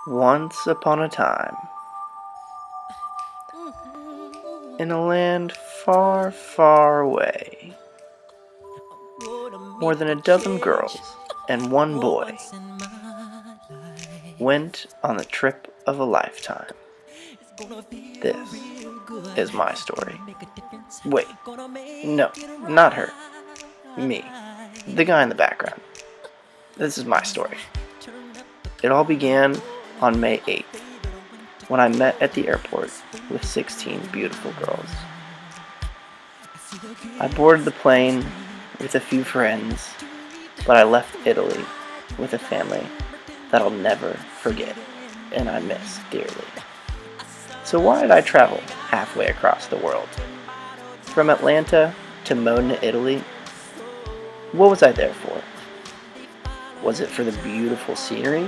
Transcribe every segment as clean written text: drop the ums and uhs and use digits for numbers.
Once upon a time, in a land far, far away, more than a dozen girls and one boy went on the trip of a lifetime. This is my story. Wait, no, not her. Me, the guy in the background. This is my story. It all began on May 8th, when I met at the airport with 16 beautiful girls. I boarded the plane with a few friends, but I left Italy with a family that I'll never forget and I miss dearly. So why did I travel halfway across the world? From Atlanta to Modena, Italy? What was I there for? Was it for the beautiful scenery?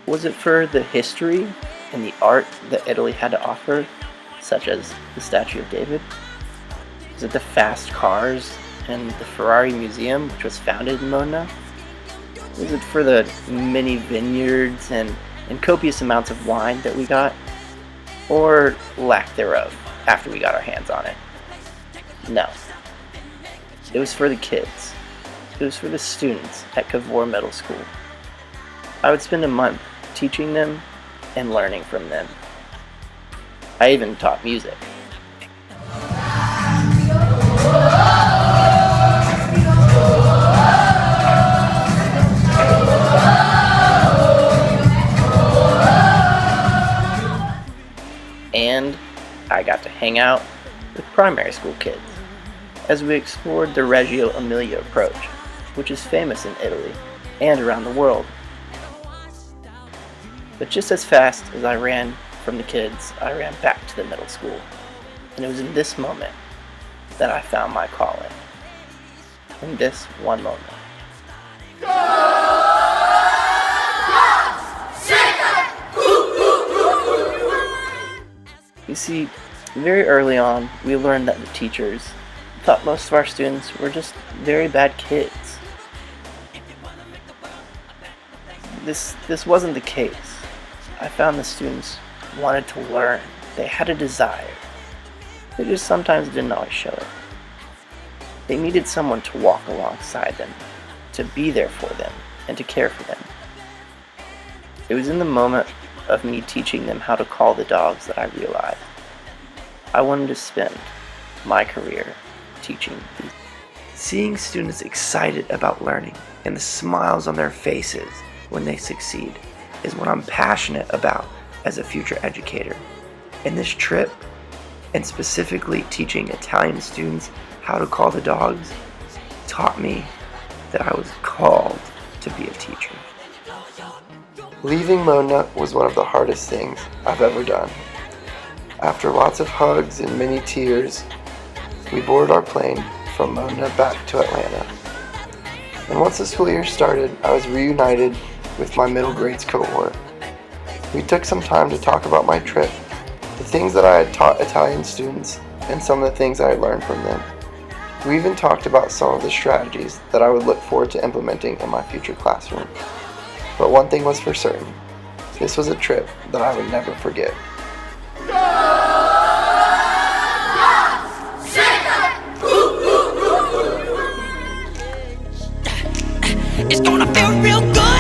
Was it for the history and the art that Italy had to offer, such as the Statue of David? Was it the fast cars and the Ferrari Museum, which was founded in Modena? Was it for the many vineyards and copious amounts of wine that we got? Or lack thereof, after we got our hands on it? No. It was for the kids. It was for the students at Cavour Middle School. I would spend a month teaching them and learning from them. I even taught music. And I got to hang out with primary school kids as we explored the Reggio Emilia approach, which is famous in Italy and around the world. But just as fast as I ran from the kids, I ran back to the middle school. And it was in this moment that I found my calling. In this one moment. You see, very early on, we learned that the teachers thought most of our students were just very bad kids. This wasn't the case. I found the students wanted to learn. They had a desire. They just sometimes didn't always show it. They needed someone to walk alongside them, to be there for them, and to care for them. It was in the moment of me teaching them how to call the dogs that I realized I wanted to spend my career teaching these. Seeing students excited about learning and the smiles on their faces when they succeed is what I'm passionate about as a future educator. And this trip, and specifically teaching Italian students how to call the dogs, taught me that I was called to be a teacher. Leaving Modena was one of the hardest things I've ever done. After lots of hugs and many tears, we boarded our plane from Modena back to Atlanta. And once the school year started, I was reunited with my middle grades cohort. We took some time to talk about my trip, the things that I had taught Italian students, and some of the things I had learned from them. We even talked about some of the strategies that I would look forward to implementing in my future classroom. But one thing was for certain, this was a trip that I would never forget. It's gonna feel real good.